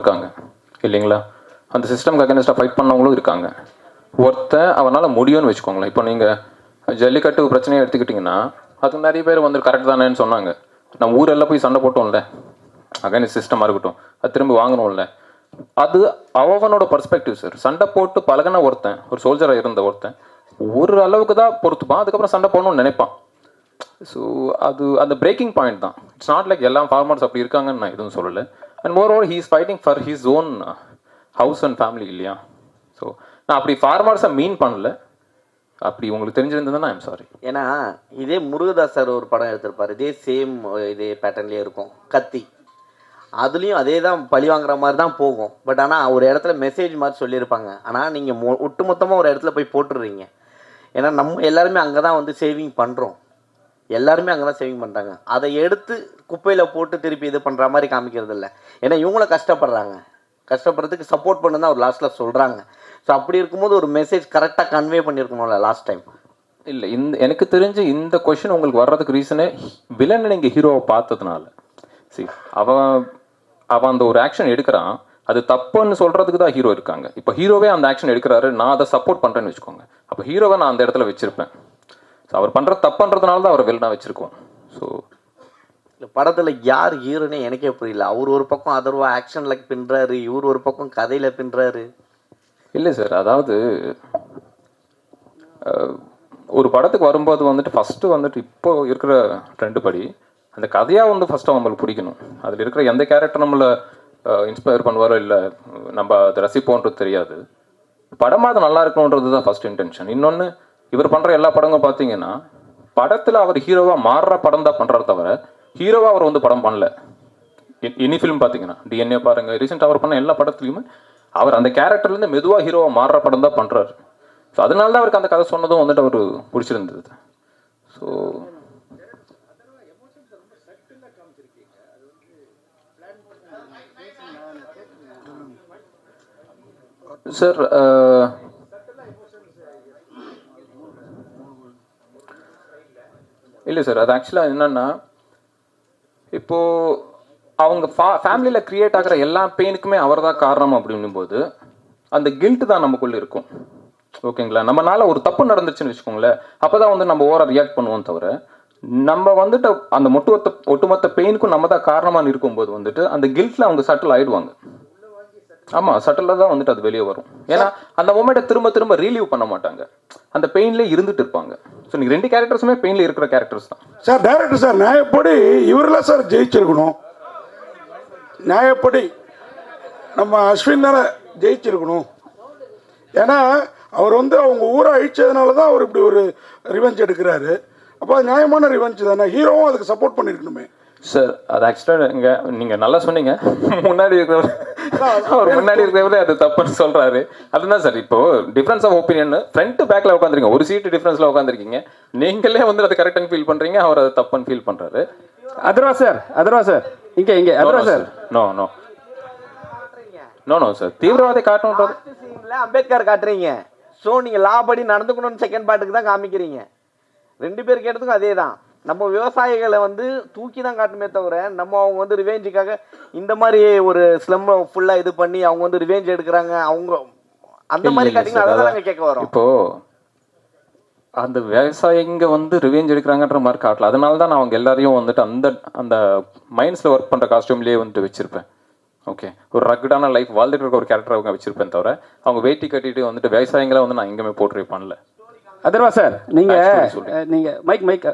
இருக்காங்க இல்லைங்களா? அந்த சிஸ்டம்க்கு அகேன்ஸ்டாக ஃபைட் பண்ணவங்களும் இருக்காங்க. ஒருத்தன் அவனால் முடியும்னு வச்சுக்கோங்களேன். இப்போ நீங்கள் ஜல்லிக்கட்டு பிரச்சனையை எடுத்துக்கிட்டிங்கன்னா அது நிறைய பேர் வந்து கரெக்ட் தானேன்னு சொன்னாங்க. நம்ம ஊரெல்லாம் போய் சண்டை போட்டோம்ல, அகைன்ஸ்ட் சிஸ்டமாக இருக்கட்டும், அது திரும்ப வாங்கணும்ல. அது அவனோட பர்ஸ்பெக்டிவ் சார். சண்டை போட்டு பழகின ஒருத்தன், ஒரு சோல்ஜராக இருந்த ஒருத்தன் ஒரு அளவுக்கு தான் பொறுத்துப்பான், அதுக்கப்புறம் சண்டை போடணும்னு நினைப்பான். ஸோ அது அந்த பிரேக்கிங் பாயிண்ட் தான். இட்ஸ் நாட் லைக் எல்லா ஃபார்மர்ஸ் அப்படி இருக்காங்கன்னு நான் எதுவும் சொல்லலை. And more over he is fighting for his own house and family இல்லையா? ஸோ நான் அப்படி ஃபார்மர்ஸை மீன் பண்ணல. அப்படி உங்களுக்கு தெரிஞ்சிருந்ததுன்னா ஐம் சாரி. ஏன்னா இதே முருகதாஸ் சார் ஒரு படம் எடுத்திருப்பார், இதே சேம் இதே பேட்டர்ன்லேயே இருக்கும், கத்தி. அதுலேயும் அதே தான் பழி வாங்குற மாதிரி தான் போகும். பட் ஆனால் ஒரு இடத்துல மெசேஜ் மாதிரி சொல்லியிருப்பாங்க. ஆனால் நீங்கள் ஒட்டுமொத்தமாக ஒரு இடத்துல போய் போட்டுடுறீங்க. ஏன்னா நம்ம எல்லாருமே அங்கே தான் வந்து சேவிங் பண்ணுறோம், எல்லாருமே அங்கே தான் சேவிங் பண்ணுறாங்க. அதை எடுத்து குப்பையில் போட்டு திருப்பி இது பண்ணுற மாதிரி காமிக்கிறது இல்லை. ஏன்னா இவங்கள கஷ்டப்படுறாங்க, கஷ்டப்படுறதுக்கு சப்போர்ட் பண்ணு தான் ஒரு லாஸ்ட்டில் சொல்கிறாங்க. ஸோ அப்படி இருக்கும்போது ஒரு மெசேஜ் கரெக்டாக கன்வே பண்ணியிருக்கணும்ல லாஸ்ட் டைம். இல்லை, எனக்கு தெரிஞ்சு இந்த கொஷின் உங்களுக்கு வர்றதுக்கு ரீசனே வில்லன் நீங்கள் ஹீரோவை பார்த்ததுனால. சரி, அவன் அந்த ஒரு ஆக்ஷன் எடுக்கிறான், அது தப்புன்னு சொல்கிறதுக்கு தான் ஹீரோ இருக்காங்க. இப்போ ஹீரோவே அந்த ஆக்ஷன் எடுக்கிறாரு, நான் அதை சப்போர்ட் பண்ணுறேன்னு வச்சுக்கோங்க. அப்போ ஹீரோவை நான் அந்த இடத்துல வச்சுருப்பேன். ஸோ அவர் பண்ணுற தப்புன்றதுனால தான் அவரை வில்லனாக வச்சுருக்கோம். ஸோ இந்த படத்தில் யார் ஹீரோனே எனக்கே புரியல. அவர் ஒரு பக்கம் அதர்வா ஆக்ஷனில் பின்னுறாரு, இவர் ஒரு பக்கம் கதையில் பின்னுறாரு. இல்லை சார், அதாவது ஒரு படத்துக்கு வரும்போது வந்துட்டு ஃபஸ்ட்டு வந்துட்டு இப்போ இருக்கிற ட்ரெண்டு படி அந்த கதையாக வந்து ஃபஸ்ட்டு நம்மளுக்கு பிடிக்கணும். அதில் இருக்கிற எந்த கேரக்டர் நம்மளை இன்ஸ்பயர் பண்ணுவாரோ இல்லை நம்ம அதை ரசிப்போன்றது தெரியாது. படமாக அது நல்லா இருக்கணுன்றது தான் ஃபஸ்ட் இன்டென்ஷன். இன்னொன்று, இவர் பண்ணுற எல்லா படங்களும் பார்த்தீங்கன்னா படத்தில் அவர் ஹீரோவாக மாறுற படம் தான் பண்ணுறாரு தவிர ஹீரோவாக அவர் வந்து படம் பண்ணல. எனி ஃபிலிம் பார்த்தீங்கன்னா டிஎன்ஏ பாருங்கள், ரீசெண்டாக அவர் பண்ண எல்லா படத்துலையுமே அவர் அந்த கேரக்டர்லேருந்து மெதுவாக ஹீரோவாக மாறுற படம் தான் பண்ணுறாரு. ஸோ அதனால தான் அவருக்கு அந்த கதை சொன்னதும் வந்துட்டு அவர் பிடிச்சிருந்தது. ஸோ சார், இல்லை சார், அது ஆக்சுவலாக என்னென்னா இப்போது அவங்க ஃபேமிலியில் க்ரியேட் ஆகிற எல்லா பெயினுக்குமே அவர் தான் காரணம் அப்படின்னும் போது அந்த கில்ட்டு தான் நமக்குள்ளே இருக்கும். ஓகேங்களா? நம்மளால ஒரு தப்பு நடந்துச்சுன்னு வச்சுக்கோங்களேன், அப்போ தான் வந்து நம்ம ஓவராக ரியாக்ட் பண்ணுவோம் தவிர நம்ம வந்துட்டு அந்த ஒட்டுமொத்த பெயினுக்கும் நம்ம தான் காரணமாக இருக்கும்போது வந்துட்டு அந்த கில்ட்டில் அவங்க சட்டில் ஆகிடுவாங்க. ஆமாம், சட்டிலாக தான் வந்துட்டு அது வெளியே வரும். ஏன்னா அந்த மொமெண்ட்டை திரும்ப திரும்ப ரீலீவ் பண்ண மாட்டாங்க, அந்த பெயின்லேயே இருந்துட்டு இருப்பாங்க. ஸோ நீங்கள் ரெண்டு கேரக்டர்ஸுமே பெயினில் இருக்கிற கேரக்டர்ஸ் தான் சார். டைரக்டர் சார், நியாயப்படி இவரெல்லாம் சார் ஜெயிச்சிருக்கணும். நியாயப்படி நம்ம அஸ்வின் தானே ஜெயிச்சிருக்கணும். ஏன்னா அவர் வந்து அவங்க ஊரை அழிச்சதுனால தான் அவர் இப்படி ஒரு ரிவெஞ்ச் எடுக்கிறாரு. அப்போ அது நியாயமான ரிவெஞ்ச் தானே. ஹீரோவும் அதுக்கு சப்போர்ட் பண்ணியிருக்கணுமே சார். அது ஆக்சுவலாக நீங்கள் நல்லா சொன்னீங்க. முன்னாடி இருக்கிறவரே அது தப்புன்னு சொல்கிறாரு. அதுதான் சார், இப்போ டிஃப்ரென்ஸ் ஆஃப் ஒப்பீனியன். ஃப்ரண்ட் பேக்கில் உட்காந்துருக்கீங்க, ஒரு சீட்டு டிஃப்ரென்ஸில் உட்காந்துருக்கீங்க. நீங்களே வந்து அது கரெக்டாக ஃபீல் பண்ணுறீங்க, அவர் அதை தப்புன்னு ஃபீல் பண்ணுறாரு. அதர்வா சார் இங்கே Atharvaa sir, no no no no sir, தீவிரவாதி காட்டணுன்றது அம்பேத்கர் காட்டுறீங்க. ஸோ நீங்கள் லாபடி நடந்துக்கணும்னு செகண்ட் பார்ட்டுக்கு தான் காமிக்கிறீங்க. ரெண்டு பேர் கேட்டதுக்கும் அதே தான். நம்ம விவசாயிகளை வந்து தூக்கி தான் காட்டுமே தவிர நம்ம அவங்க வந்து ரிவேஞ்சுக்காக இந்த மாதிரி ஒரு ஸ்லம் ஃபுல்லாக இது பண்ணி அவங்க வந்து ரிவேஞ்ச் எடுக்கிறாங்க அவங்க அந்த மாதிரி காட்டிங்கன்னா அதை தான் நாங்கள் கேட்க வரோம். இப்போ அந்த விவசாயிங்க வந்து ரிவேஞ்ச் எடுக்கிறாங்கன்ற மாதிரி காட்டல. அதனால தான் நான் அவங்க எல்லாரையும் வந்துட்டு அந்த அந்த மைண்ட்ஸில் ஒர்க் பண்ணுற காஸ்டியூம்லேயே வந்துட்டு வச்சிருப்பேன். ஓகே, ஒரு ரக்கடான லைஃப் வாழ்ந்துட்டு இருக்க ஒரு கேரக்டர் அவங்க வச்சிருப்பேன் தவிர அவங்க வேட்டி கட்டிட்டு வந்துட்டு விவசாயிங்களை வந்து நான் எங்கேயுமே போர்ட்ரே பண்ணல. அதர்வா சார், நீங்கள் மைக்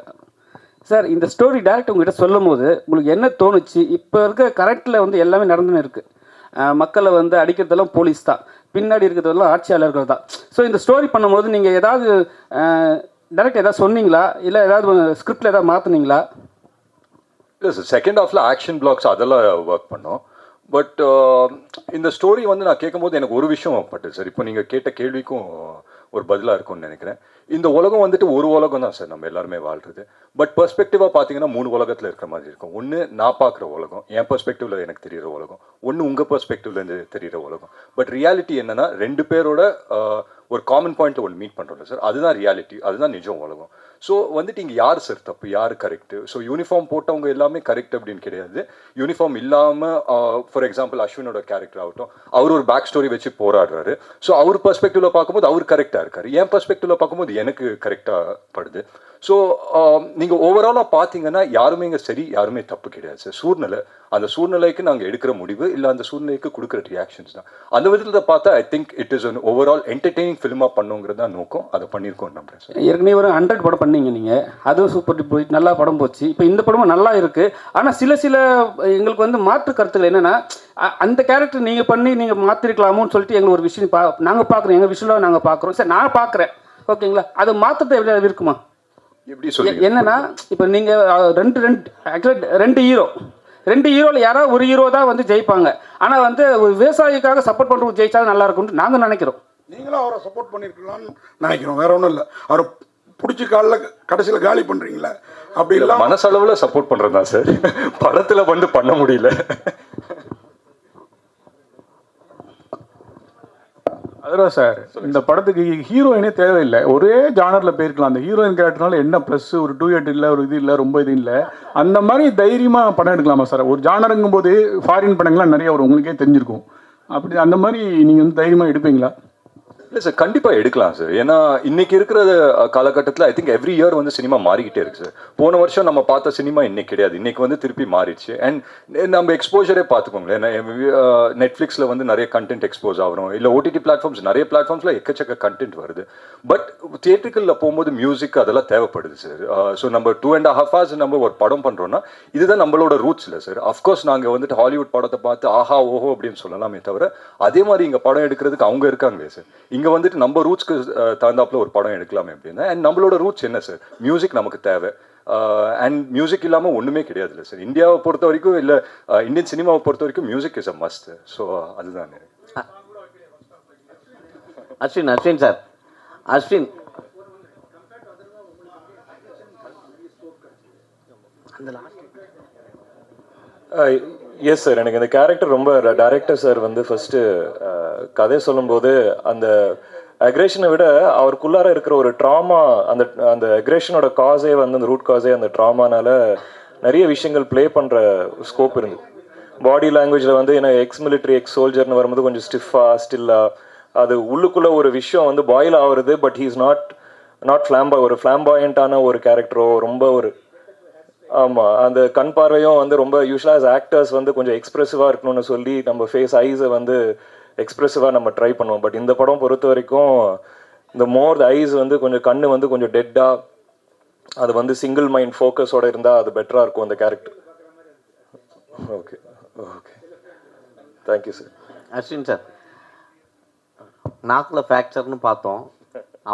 சார், இந்த ஸ்டோரி டேரக்டர் உங்ககிட்ட சொல்லும் போது உங்களுக்கு என்ன தோணுச்சு? இப்போ இருக்க கரெக்டில் வந்து எல்லாமே நடந்துன்னு இருக்குது. மக்களை வந்து அடிக்கிறதெல்லாம் போலீஸ் தான், பின்னாடி இருக்கிறதெல்லாம் ஆட்சியாளர்கள் தான். ஸோ இந்த ஸ்டோரி பண்ணும்போது நீங்கள் ஏதாவது டேரக்டர் ஏதாவது சொன்னீங்களா, இல்லை ஏதாவது ஸ்கிரிப்டில் ஏதாவது மாற்றினீங்களா? இல்லை சார், செகண்ட் ஹாஃபில் ஆக்ஷன் பிளாக்ஸ் அதெல்லாம் ஒர்க் பண்ணோம். பட் இந்த ஸ்டோரி வந்து நான் கேட்கும்போது எனக்கு ஒரு விஷயம் பட்டுது சார். இப்போ நீங்கள் கேட்ட கேள்விக்கும் ஒரு பதிலாக இருக்கும்னு நினைக்கிறேன். இந்த உலகம் வந்துட்டு ஒரு உலகம் தான் சார், நம்ம எல்லாருமே வாழ்றது. பட் பெர்ஸ்பெக்டிவாக பார்த்தீங்கன்னா 3 உலகத்தில் இருக்கிற மாதிரி இருக்கும். ஒன்று நான் பார்க்குற உலகம், என் பெர்ஸ்பெக்டிவில் எனக்கு தெரிகிற உலகம். ஒன்று உங்கள் பெர்ஸ்பெக்டிவ்லேருந்து தெரிகிற உலகம். பட் ரியாலிட்டி என்னென்னா 2 பேரோட ஒரு காமன் பாயிண்ட்ல ஒன்று மீட் பண்ணுறோம்ல சார், அதுதான் ரியாலிட்டி, அதுதான் நிஜம் உலகம். ஸோ வந்துட்டு இங்கே யார் சார் தப்பு, யார் கரெக்டு? ஸோ யூனிஃபார்ம் போட்டவங்க எல்லாமே கரெக்ட் அப்படின்னு கிடையாது. யூனிஃபார்ம் இல்லாமல் ஃபார் எக்ஸாம்பிள் அஸ்வினோட கேரக்டர் ஆகட்டும், அவர் ஒரு பேக் ஸ்டோரி வச்சு போராடுறாரு. ஸோ அவர் பெர்ஸ்பெக்டிவ்ல பார்க்கும்போது அவர் கரெக்டாக இருக்காரு, என் பெர்ஸ்பெக்டிவ்ல பார்க்கும்போது எனக்கு கரெக்டாக படுது. ஸோ நீங்கள் ஓவராலாக பார்த்தீங்கன்னா யாருமே இங்கே சரி, யாருமே தப்பு கிடையாது சார். சூழ்நிலை, அந்த சூழ்நிலைக்கு நாங்கள் எடுக்கிற முடிவு இல்லை அந்த சூழ்நிலைக்கு கொடுக்குற ரியாக்ஷன்ஸ் தான். அந்த விதத்தில் பார்த்தா I think it is an overall entertaining ஃபிலிமாக பண்ணுங்கிறது தான் நோக்கம். அதை பண்ணியிருக்கோம் நம்புறேன் சார். ஏற்கனவே ஒரு 100 படம் பண்ணீங்க நீங்கள், அதுவும் சூப்பர் போய் நல்லா படம் போச்சு. இப்போ இந்த படமும் நல்லா இருக்குது. ஆனால் சில எங்களுக்கு வந்து மாற்று கருத்துக்கள் என்னென்னா, அந்த கேரக்டர் நீங்கள் பண்ணி நீங்கள் மாற்றிருக்கலாமோன்னு சொல்லிட்டு எங்களுக்கு ஒரு விஷயம் நாங்கள் பார்க்குறோம், எங்கள் விஷயம் நாங்கள் பார்க்குறோம். சரி, நான் பார்க்குறேன், ஓகேங்களா? அது மாற்றத்தை எப்படி இருக்குமா? எப்படி சொல்லி என்னன்னா, இப்போ நீங்கள் ரெண்டு ஹீரோவில் யாராவது ஒரு ஹீரோ தான் வந்து ஜெயிப்பாங்க. ஆனால் வந்து ஒரு விவசாயிக்காக சப்போர்ட் பண்ணுறவங்க ஜெயிச்சாலும் நல்லா இருக்கும்னு நாங்கள் நினைக்கிறோம். நீங்களும் அவரை சப்போர்ட் பண்ணியிருக்கலாம்னு நினைக்கிறோம், வேற ஒன்றும் இல்லை. அவரை பிடிச்சி கடைசியில் காலி பண்ணுறீங்களா? அப்படி இல்லை, மனசளவில் சப்போர்ட் பண்ணுறது தான் சார், படத்தில் வந்து பண்ண முடியல. அதுதான் சார், இந்த படத்துக்கு ஹீரோயினே தேவையில்லை, ஒரே ஜானரில் போயிருக்கலாம். அந்த ஹீரோயின் கேரக்டர்னால என்ன ப்ளஸ், ஒரு 2 இல்லை, ஒரு இது இல்லை, ரொம்ப இது இல்லை, அந்த மாதிரி தைரியமாக படம் எடுக்கலாமா சார்? ஒரு ஜானருங்கும் போது ஃபாரின் படங்கள்லாம் நிறைய வரும், உங்களுக்கே தெரிஞ்சிருக்கும். அப்படி அந்த மாதிரி நீங்கள் வந்து தைரியமாக எடுப்பீங்களா? இல்லை சார், கண்டிப்பாக எடுக்கலாம் சார். ஏன்னா இன்னைக்கு இருக்கிற காலகட்டத்தில் ஐ திங்க் எவ்ரி இயர் வந்து சினிமா மாறிக்கிட்டே இருக்கு சார். போன வருஷம் நம்ம பார்த்த சினிமா இன்னைக்கு கிடையாது, இன்னைக்கு வந்து திருப்பி மாறிடுச்சு. அண்ட் நம்ம எக்ஸ்போஜரே பார்த்துக்கோங்களேன், நெட்ஃப்ளிக்ஸில் வந்து நிறைய கண்டென்ட் எக்ஸ்போஸ் ஆகிறோம், இல்லை ஓடிடி பிளாட்ஃபார்ம்ஸ், நிறைய பிளாட்ஃபார்ம்ஸில் எக்கச்சக்க கண்டென்ட் வருது. பட் தியேட்டருக்குள்ள போகும்போது மியூசிக் அதெல்லாம் தேவைப்படுது சார். ஸோ நம்ம 2.5 hours நம்ம ஒரு படம் பண்ணுறோன்னா இதுதான் நம்மளோட ரூட்ஸ் இல்லை சார். அஃப்கோர்ஸ் நாங்கள் வந்துட்டு ஹாலிவுட் படத்தை பார்த்து ஆஹா ஓஹோ அப்படின்னு சொல்லலாமே தவிர, அதே மாதிரி இங்கே படம் எடுக்கிறதுக்கு அவங்க இருக்காங்களே சார். இங்கே வந்துட்டு நம்ம ரூட்ஸ்க்கு தகுந்தாப்புல ஒரு படம் எடுக்கலாமே அப்படின்னா, அண்ட் நம்மளோட ரூட்ஸ் என்ன சார்? மியூசிக் நமக்கு தேவை. அண்ட் மியூசிக் இல்லாமல் ஒன்றுமே கிடையாது இல்லை சார். இந்தியாவை பொறுத்த வரைக்கும், இல்லை இந்தியன் சினிமாவை பொறுத்த வரைக்கும் music is a must. So அதுதான். Ashwin sir, Ashwin yes sir, எனக்கு இந்த கேரக்டர் ரொம்ப, டைரக்டர் சார் வந்து ஃபர்ஸ்ட்டு கதை சொல்லும்போது அந்த அக்ரேஷனை விட அவருக்குள்ளார இருக்கிற ஒரு ட்ராமா, அந்த அக்ரேஷனோட காஸே வந்து, அந்த ரூட் காஸே அந்த ட்ராமானால நிறைய விஷயங்கள் ப்ளே பண்ணுற ஸ்கோப் இருந்து. பாடி லாங்குவேஜில் வந்து ஏன்னா எக்ஸ் மிலிட்ரி, எக்ஸ் சோல்ஜர்னு வரும்போது கொஞ்சம் ஸ்டில்லாக அது உள்ளுக்குள்ளே ஒரு விஷயம் வந்து பாயில் ஆகுறது. பட் ஹீ இஸ் நாட் ஒரு ஃப்ளாம்பாயண்ட்டான ஒரு கேரக்டரோ, ரொம்ப ஒரு ஆமாம், அந்த கண் பார்வையும் வந்து ரொம்ப யூஸ்வலாக ஆஸ் ஆக்டர்ஸ் வந்து கொஞ்சம் எக்ஸ்ப்ரெசிவாக இருக்கணும்னு சொல்லி நம்ம ஃபேஸ் ஐஸை வந்து எக்ஸ்ப்ரெசிவாக நம்ம ட்ரை பண்ணுவோம். பட் இந்த படம் பொறுத்த வரைக்கும் இந்த ஐஸ் வந்து கொஞ்சம் கண்ணு வந்து கொஞ்சம் டெட்டாக, அது வந்து சிங்கிள் மைண்ட் ஃபோக்கஸோடு இருந்தால் அது பெட்டராக இருக்கும் அந்த character. Okay thank you sir. Ashwin sir, நாக்கில் ஃப்ராக்சர்னு பார்த்தோம்,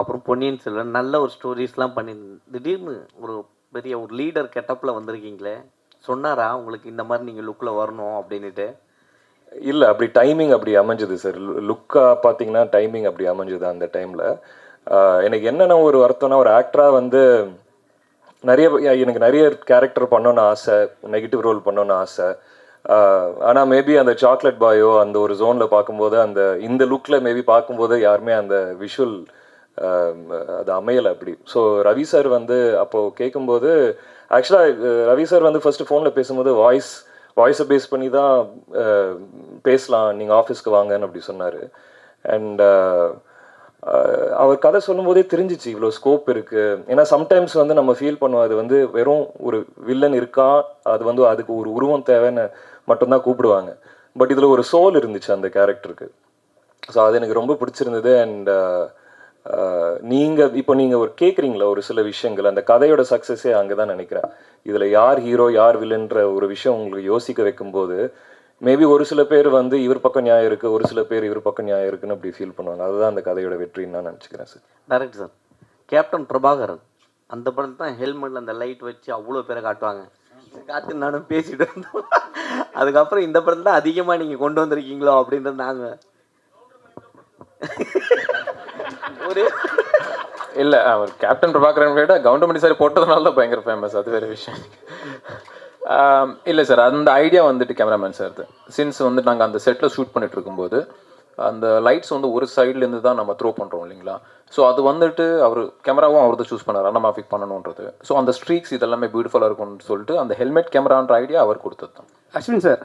அப்புறம் பொன்னியின் செல்வன், நல்ல ஒரு ஸ்டோரிஸ்லாம் பண்ணி திடீர்னு ஒரு பெரிய ஒரு லீடர் கெட்டப்பில் வந்திருக்கீங்களே, சொன்னாரா உங்களுக்கு இந்த மாதிரி நீங்கள் லுக்கில் வரணும் அப்படின்ட்டு? இல்லை, அப்படி டைமிங் அப்படி அமைஞ்சது சார். லுக்காக பார்த்தீங்கன்னா டைமிங் அப்படி அமைஞ்சது அந்த டைமில். எனக்கு என்னென்ன ஒரு வருத்தம்னா, ஒரு ஆக்டராக வந்து எனக்கு நிறைய கேரக்டர் பண்ணணும்னு ஆசை, நெகட்டிவ் ரோல் பண்ணணும்னு ஆசை. ஆனால் மேபி அந்த சாக்லேட் பாயோ அந்த ஒரு ஜோனில் பார்க்கும்போது, இந்த லுக்கில் மேபி பார்க்கும்போது யாருமே அந்த விஷுவல் அது அமையலை அப்படி. ஸோ ரவி சார் வந்து அப்போது கேட்கும்போது, ஆக்சுவலாக ரவி சார் வந்து ஃபர்ஸ்ட் ஃபோனில் பேசும்போது வாய்ஸை பேஸ் பண்ணி தான் பேசலாம், நீங்கள் ஆஃபீஸ்க்கு வாங்கன்னு அப்படி சொன்னார். அண்ட் அவர் கதை சொல்லும்போதே தெரிஞ்சிச்சு இவ்வளோ ஸ்கோப் இருக்குது. ஏன்னா சம்டைம்ஸ் வந்து நம்ம ஃபீல் பண்ணுவோம், அது வந்து வெறும் ஒரு வில்லன் இருக்கா, அது வந்து அதுக்கு ஒரு உருவம் தேவைன்னு மட்டும்தான் கூப்பிடுவாங்க. பட் இதில் ஒரு சோல் இருந்துச்சு அந்த கேரக்டருக்கு. ஸோ அது எனக்கு ரொம்ப பிடிச்சிருந்தது. அண்ட் நீங்கள் ஒரு கேட்குறீங்களா ஒரு சில விஷயங்கள், அந்த கதையோட சக்ஸஸே அங்கே தான் நினைக்கிறேன். இதில் யார் ஹீரோ யார் வில்லன்ற ஒரு விஷயம் உங்களுக்கு யோசிக்க வைக்கும்போது, மேபி ஒரு சில பேர் வந்து இவர் பக்கம் நியாயம் இருக்குது, ஒரு சில பேர் இவர் பக்கம் நியாயம் இருக்குன்னு அப்படி ஃபீல் பண்ணுவாங்க. அதுதான் அந்த கதையோட வெற்றின்னு நான் நினச்சிக்கிறேன் sir. Direct sir, captain Prabhakaran அந்த படத்தை தான் ஹெல்மெட்டில் அந்த லைட் வச்சு அவ்வளோ பேரை காட்டுவாங்க, காட்டு நானும் பேசிட்டு இருந்தோம். அதுக்கப்புறம் இந்த படத்தில் தான் அதிகமாக நீங்கள் கொண்டு வந்திருக்கீங்களோ அப்படின்றது நாங்கள் ஒரு இல்லை, அவர் கேப்டன் பிரபாகரன் விட கவுண்டமணி சார் போட்டதுனால தான் பயங்கர ஃபேமஸ், அது வேறு விஷயம். இல்லை சார், அந்த ஐடியா வந்துட்டு கேமராமேன் சார். சின்ஸ் வந்து நாங்கள் அந்த செட்டில் ஷூட் பண்ணிட்டு இருக்கும்போது அந்த லைட்ஸ் வந்து ஒரு சைட்லேருந்து தான் நம்ம த்ரோ பண்ணுறோம் இல்லைங்களா. ஸோ அது வந்துட்டு அவர் கேமராவும் அவர் தான் சூஸ் பண்ணார் அனமாஃபிக் பண்ணணுன்றது. ஸோ அந்த ஸ்ட்ரீக்ஸ் இதெல்லாமே பியூட்டிஃபுல்லாக இருக்கும்னு சொல்லிட்டு அந்த ஹெல்மெட் கேமரான்ற ஐடியா அவர் கொடுத்தது தான். அஸ்வின் சார்,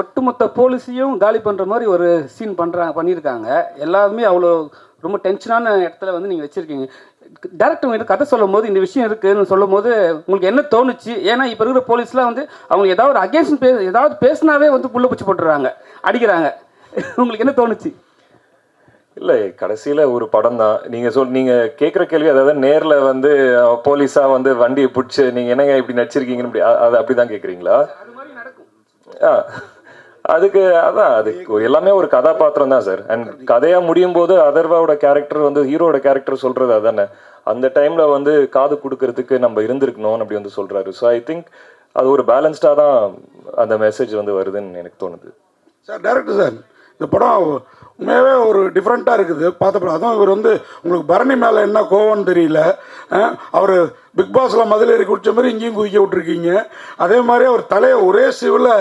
ஒட்டுமொத்த போலீஸையும் காலி பண்ணுற மாதிரி ஒரு சீன் பண்ணியிருக்காங்க. எல்லாருமே அவ்வளோ ரொம்ப டென்ஷனான இடத்துல வந்து நீங்கள் வச்சுருக்கீங்க. டேரக்டர் உங்கள்கிட்ட கதை சொல்லும் போது இந்த விஷயம் இருக்குதுன்னு சொல்லும் போது உங்களுக்கு என்ன தோணுச்சு? ஏன்னா இப்போ இருக்கிற போலீஸ்லாம் வந்து அவங்க ஏதாவது ஒரு அகேன்ஸ்ட் ஏதாவது பேசினாவே வந்து புள்ள பூச்சி போட்டுறாங்க, அடிக்கிறாங்க. உங்களுக்கு என்ன தோணுச்சு? இல்லை, கடைசியில் ஒரு படம் தான். நீங்கள் கேட்குற கேள்வி, அதாவது நேரில் வந்து போலீஸாக வந்து வண்டியை பிடிச்சி நீங்கள் என்னங்க இப்படி நடிச்சிருக்கீங்கன்னு அது அப்படி தான் கேட்குறீங்களா? அதுக்கு எல்லாமே ஒரு கதாபாத்திரம் தான் சார். அண்ட் கதையாக முடியும் போது அதர்வாவோட கேரக்டர் வந்து ஹீரோட கேரக்டர் சொல்கிறது அதானே. அந்த டைமில் வந்து காது கொடுக்கறதுக்கு நம்ம இருந்திருக்கணும்னு அப்படி வந்து சொல்கிறாரு. ஸோ ஐ திங்க் அது ஒரு பேலன்ஸ்டாக தான் அந்த மெசேஜ் வந்து வருதுன்னு எனக்கு தோணுது. சார் டேரக்டர் சார், இந்த படம் உண்மையாகவே ஒரு டிஃப்ரெண்ட்டாக இருக்குது பார்த்தப்ப. அதுவும் இவர் வந்து உங்களுக்கு பரணி மேலே என்ன கோவம்னு தெரியல. அவர் பிக் பாஸில் மதிலேறி குடித்த மாதிரி இங்கேயும் குதிக்க விட்டுருக்கீங்க. அதே மாதிரி அவர் தலையை ஒரே சிவில்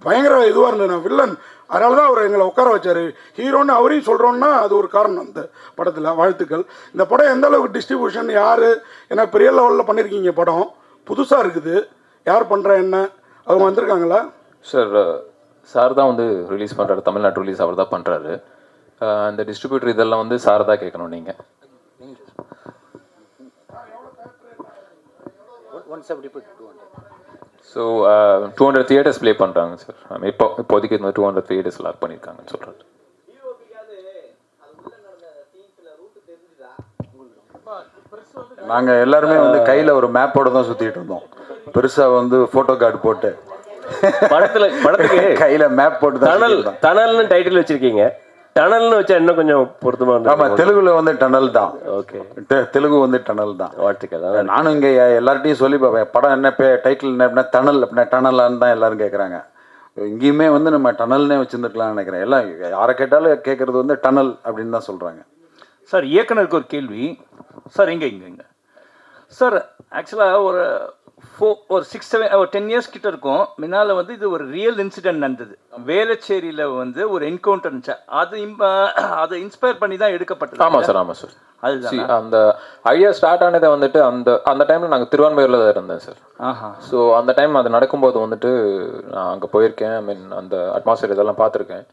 பயங்கர இதுவாக இருந்தது. வில்லன் அதனால தான் அவர் எங்களை உட்கார வச்சார். ஹீரோன்னு அவரையும் சொல்கிறோன்னா அது ஒரு காரணம் இந்த படத்தில். வாழ்த்துக்கள். இந்த படம் எந்த அளவுக்கு டிஸ்ட்ரிபியூஷன் யார், ஏன்னா பெரிய லெவலில் பண்ணியிருக்கீங்க படம், புதுசாக இருக்குது. யார் பண்ணுறா என்ன, அவங்க வந்திருக்காங்களா? சார் தான் வந்து ரிலீஸ் பண்ணுறாரு, தமிழ்நாட்டு ரிலீஸ் அவர் தான் பண்ணுறாரு. அந்த டிஸ்ட்ரிபியூட்டர் இதெல்லாம் வந்து சார் தான் கேட்கணும் நீங்கள். ஸோ 200 தியேட்டர்ஸ் ப்ளே பண்ணுறாங்க சார். இப்போதைக்கு இந்த 200 தியேட்டர்ஸ் லாக் பண்ணியிருக்காங்கன்னு சொல்கிறாரு. நாங்கள் எல்லாருமே வந்து கையில் ஒரு மேப்போட தான் சுற்றிட்டு இருந்தோம். பெருசாக வந்து ஃபோட்டோ கார்டு போட்டு படத்துக்கு கையில் மேப் போட்டு தான் டனல்னு டைட்டில் வச்சிருக்கீங்க. டனல்னு வச்சா இன்னும் கொஞ்சம் பொருத்தமா இருக்கு. ஆமாம், தெலுங்குல வந்து டனல் தான். ஓகே, தெலுங்கு வந்து டனல் தான். வாழ்த்துக்கள். நானும் இங்கே எல்லார்ட்டையும் சொல்லி பார்ப்பேன், படம் என்ன டைட்டில் என்ன அப்படின்னா டனல் அப்படின்னா டனலான்னு தான் எல்லாரும் கேட்குறாங்க. இங்கேயுமே வந்து நம்ம டனல்னே வச்சுருந்துருக்கலாம்னு நினைக்கிறேன். எல்லாம் யாரை கேட்டாலும் கேட்குறது வந்து டனல் அப்படின்னு தான் சொல்கிறாங்க. சார், இயக்குனருக்கு ஒரு கேள்வி சார். இங்கே சார், ஆக்சுவலாக ஒரு 10 இயர்ஸ் கிட்ட இருக்கும் முன்னால் வந்து இது ஒரு ரியல் இன்சிடென்ட் நடந்தது. வேளச்சேரியில் வந்து ஒரு என்கவுண்டர் இருந்துச்சு. அதை இன்ஸ்பயர் பண்ணி தான் எடுக்கப்பட்டது. ஆமாம் சார், ஆமாம் சார். அதுதான் அந்த ஐடியா ஸ்டார்ட் ஆனதை வந்துட்டு அந்த டைமில் நாங்கள் திருவான்மையூரில் தான் இருந்தேன் சார். ஸோ அந்த டைம் அது நடக்கும்போது வந்துட்டு நான் அங்கே போயிருக்கேன். ஐ மீன் அந்த அட்மாஸ்பியர் இதெல்லாம் பார்த்துருக்கேன்.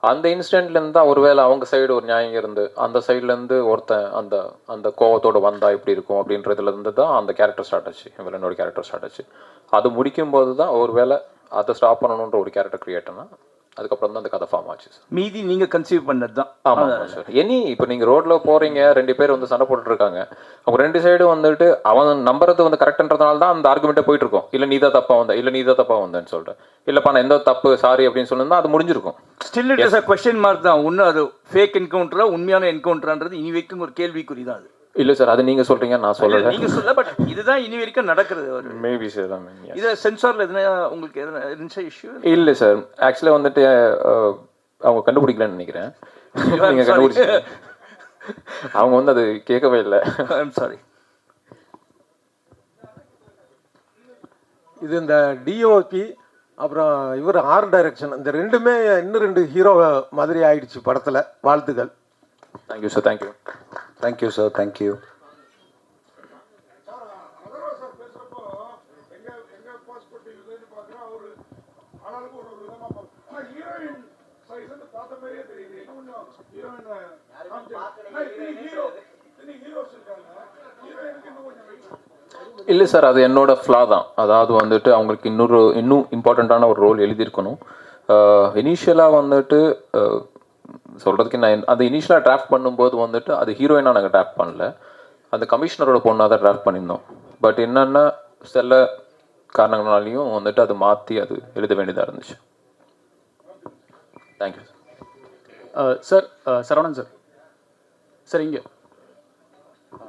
அந்த இன்சிடென்ட்லேருந்து தான் ஒருவேளை அவங்க சைடு ஒரு நியாயம் இருந்து அந்த சைட்லேருந்து ஒருத்தன் அந்த கோவத்தோடு வந்தால் எப்படி இருக்கும் அப்படின்றதுலேருந்து தான் அந்த கேரக்டர் ஸ்டார்ட் ஆச்சு. வில்லனோட கேரக்டர் ஸ்டார்ட் ஆச்சு. அது முடிக்கும்போது தான் ஒருவேளை அதை ஸ்டாப் பண்ணணுன்ற ஒரு கேரக்டர் கிரியேட் ஆனால் அதுக்கப்புறம் தான் அந்த கதை ஃபார்ம் ஆச்சு சார். மீதி நீங்கள் கன்சீவ் பண்ணது தான். ஆமாம் சார். இப்போ நீங்கள் ரோட்டில் போகிறீங்க, 2 பேர் வந்து சண்டை போட்டுருக்காங்க. அவங்க 2 சைடும் வந்துட்டு அவன் நம்புறது வந்து கரெக்டுன்றதுனால தான் அந்த ஆர்குமெண்ட்டே போயிட்டு இருக்கும். இல்லை நீ தான் தப்பாக வந்த, இல்லை நீ தான் தப்பாக வந்தேன்னு சொல்லிட்டு, இல்லைப்பா நான் எந்த தப்பு சாரி அப்படின்னு சொன்னா அது முடிஞ்சிருக்கும். Still it is a question mark தான். ஒன்று அது ஃபேக் என்கவுண்டரா உண்மையான என்கவுண்டரான்றது இனி வரைக்கும் ஒரு கேள்விக்குறி தான் அது. இல்லை சார், அது நீங்கள் சொல்கிறீங்க, நான் சொல்லலை. நீங்கள் சொல்ல, பட் இதுதான் இனி வரைக்கும் நடக்கிறது. Maybe sir. இது சென்சாரில் எதுனா உங்களுக்கு எதுனா இருந்துச்சா இஷ்யூ? இல்லை சார், ஆக்சுவலாக வந்துட்டு அவங்க கண்டுபிடிக்கலன்னு நினைக்கிறேன். நீங்கள் கண்டுபிடிச்சி அவங்க வந்து அது கேட்கவே இல்லை. I'm sorry. இது இந்த டிஓபி அப்புறம் இவர் ஆர்ட் டைரக்ஷன், இந்த ரெண்டுமே இன்னும் 2 ஹீரோ மாதிரி ஆயிடுச்சு படத்தில். வாழ்த்துக்கள். Thank you sir. Thank you. Thank you sir. Thank you. இல்லை சார், அது என்னோட ஃப்ளா தான். அதாவது வந்துட்டு அவங்களுக்கு இன்னும் இம்பார்ட்டண்ட்டான ஒரு ரோல் எழுதியிருக்கணும். இனிஷியலாக வந்துட்டு சொல்கிறதுக்கு நான் அந்த இனிஷியலாக டிராஃப்ட் பண்ணும்போது வந்துட்டு அது ஹீரோயினாக நாங்கள் டிராஃப்ட் பண்ணல, அந்த கமிஷனரோட பொண்ணாக தான் டிராஃப்ட் பண்ணியிருந்தோம். பட் என்னென்னா சில காரணங்களாலையும் வந்துட்டு அது மாற்றி அது எழுத வேண்டியதாக இருந்துச்சு. Thank you sir. Saravanan sir. Sir இங்கே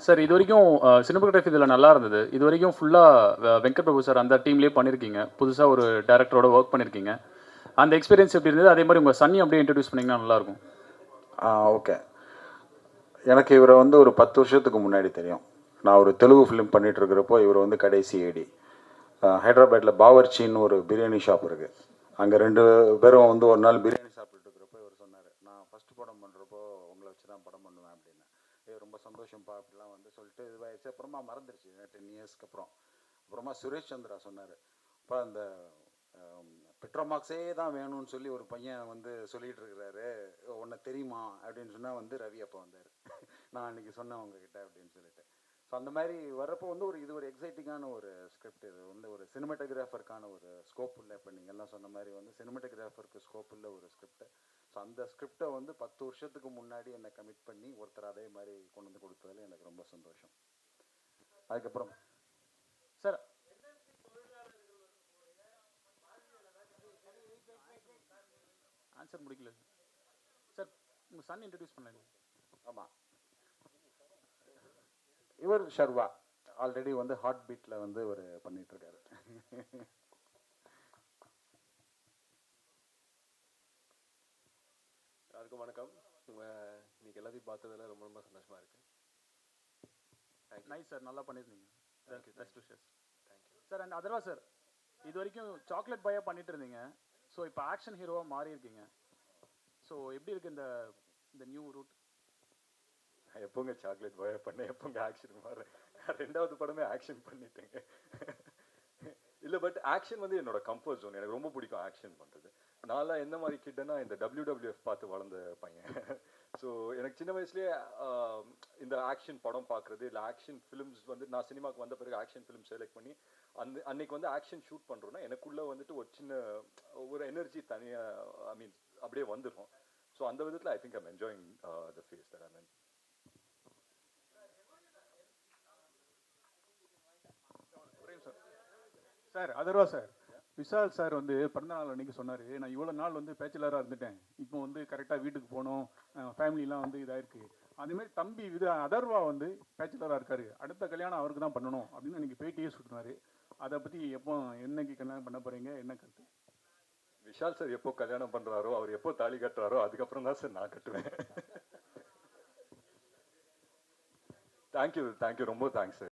சார், இது வரைக்கும் சினிமோகிராஃபி இதில் நல்லா இருந்தது. இது வரைக்கும் ஃபுல்லாக வெங்கட் பிரபு சார் அந்த டீம்லேயே பண்ணியிருக்கீங்க. புதுசாக ஒரு டேரக்டரோட ஒர்க் பண்ணியிருக்கீங்க. அந்த எக்ஸ்பீரியன்ஸ் எப்படி இருந்தது? அதே மாதிரி உங்கள் சன்னி அப்படியே இன்ட்ரடியூஸ் பண்ணிங்கன்னா நல்லாயிருக்கும். ஓகே. எனக்கு இவரை வந்து ஒரு 10 வருஷத்துக்கு முன்னாடி தெரியும். நான் ஒரு தெலுங்கு ஃபிலிம் பண்ணிகிட்டு இருக்கிறப்போ இவர் வந்து கடைசி ஏடி. ஹைதராபாத்தில் பாவர்ச்சின்னு ஒரு பிரியாணி ஷாப் இருக்குது. அங்கே 2 பேரும் வந்து ஒரு நாள் பிரியாணி ஷாப்பில் சந்தோஷம்ப்பா அப்படிலாம் வந்து சொல்லிட்டு இதுவாகிடுச்சு. அப்புறமா மறந்துடுச்சு 10 இயர்ஸ்க்கு அப்புறம். அப்புறமா சுரேஷ் சந்திரா சொன்னார், இப்போ அந்த பெட்ரோமாக்ஸே தான் வேணும்னு சொல்லி ஒரு பையன் வந்து சொல்லிகிட்டு இருக்கிறாரு, உன்னை தெரியுமா அப்படின்னு சொன்னால் வந்து ரவி அப்போ வந்தார். நான் அன்றைக்கி சொன்னேன் உங்ககிட்ட அப்படின்னு சொல்லிட்டு. ஸோ அந்த மாதிரி வர்றப்போ வந்து இது ஒரு எக்ஸைட்டிங்கான ஒரு ஸ்கிரிப்ட். இது வந்து ஒரு சினிமாட்டோகிராஃபருக்கான ஒரு ஸ்கோப் இல்லை. இப்போ நீங்கள் எல்லாம் சொன்ன மாதிரி வந்து சினிமாட்டோகிராஃபருக்கு ஸ்கோப் இல்லை ஒரு ஸ்கிரிப்ட். ஸோ அந்த ஸ்கிரிப்டை வந்து 10 வருஷத்துக்கு முன்னாடி என்னை கமிட் பண்ணி ஒருத்தர் அதே மாதிரி கொண்டு வந்து கொடுத்ததில் எனக்கு ரொம்ப சந்தோஷம். அதுக்கப்புறம் சார் ஆன்சர் முடிக்கல சார். உங்கள் சன் இன்ட்ரடியூஸ் பண்ணல. ஆமாம், இவர் ஷர்வா ஆல்ரெடி வந்து ஹார்ட் பீட்டில் வந்து ஒரு பண்ணிகிட்ருக்காரு. எல்லாருக்கும் வணக்கம். இன்னைக்கு எல்லாத்தையும் பார்த்ததில் ரொம்ப ரொம்ப சந்தோஷமாக இருக்குது. நைஸ் சார், நல்லா பண்ணியிருந்தீங்க. Thank you. Best wishes. Thank you sir. And Atharvaa sir, இது வரைக்கும் சாக்லேட் பாயாக பண்ணிட்டு இருந்தீங்க. ஸோ இப்போ ஆக்ஷன் ஹீரோவாக மாறி இருக்கீங்க. ஸோ எப்படி இருக்கு இந்த நியூ ரூட்? எப்போங்க சாக்லேட் பாய் பண்ணேன், எப்போங்க ஆக்ஷன் மாறேன்? 2வது படமே ஆக்ஷன் பண்ணிட்டேங்க. இல்லை, பட் ஆக்ஷன் வந்து என்னோட கம்ஃபர்ட் ஜோன். எனக்கு ரொம்ப பிடிக்கும் ஆக்ஷன் பண்ணுறது. நான்லாம் எந்த மாதிரி கிட்டனா இந்த WWF பார்த்து வளர்ந்த பையன். ஸோ எனக்கு சின்ன வயசுலேயே இந்த ஆக்ஷன் படம் பார்க்குறது, இல்லை ஆக்ஷன் ஃபிலிம்ஸ் வந்து நான் சினிமாவுக்கு வந்த பிறகு ஆக்ஷன் ஃபிலிம் செலக்ட் பண்ணி அன்னைக்கு வந்து ஆக்ஷன் ஷூட் பண்ணுறோன்னா எனக்குள்ளே வந்துட்டு ஒரு சின்ன ஒரு எனர்ஜி தனியாக அப்படியே வந்துடும். ஸோ அந்த விதத்தில் I think I'm enjoying the phase that I mean. Sir Atharvaa sir, Vishal sir வந்து பிறந்த நாள் அன்றைக்கி சொன்னார், நான் இவ்வளோ நாள் வந்து பேச்சுலராக இருந்துட்டேன், இப்போ வந்து கரெக்டாக வீட்டுக்கு போகணும், ஃபேமிலிலாம் வந்து இதாகிருக்கு. அதேமாரி தம்பி அதர்வா வந்து பேச்சுலராக இருக்கார், அடுத்த கல்யாணம் அவருக்கு தான் பண்ணணும் அப்படின்னு அன்றைக்கி பேட்டியே சொல்லினார். அதை பற்றி எப்போ என்னைக்கு கல்யாணம் பண்ண போகிறீங்க, என்ன கருத்து? விஷால் சார் எப்போ கல்யாணம் பண்ணுறாரோ, அவர் எப்போ தாலி கட்டுறாரோ அதுக்கப்புறம் தான் சார் நான் கட்டுவேன். தேங்க்யூ, ரொம்ப தேங்க்ஸ் சார்.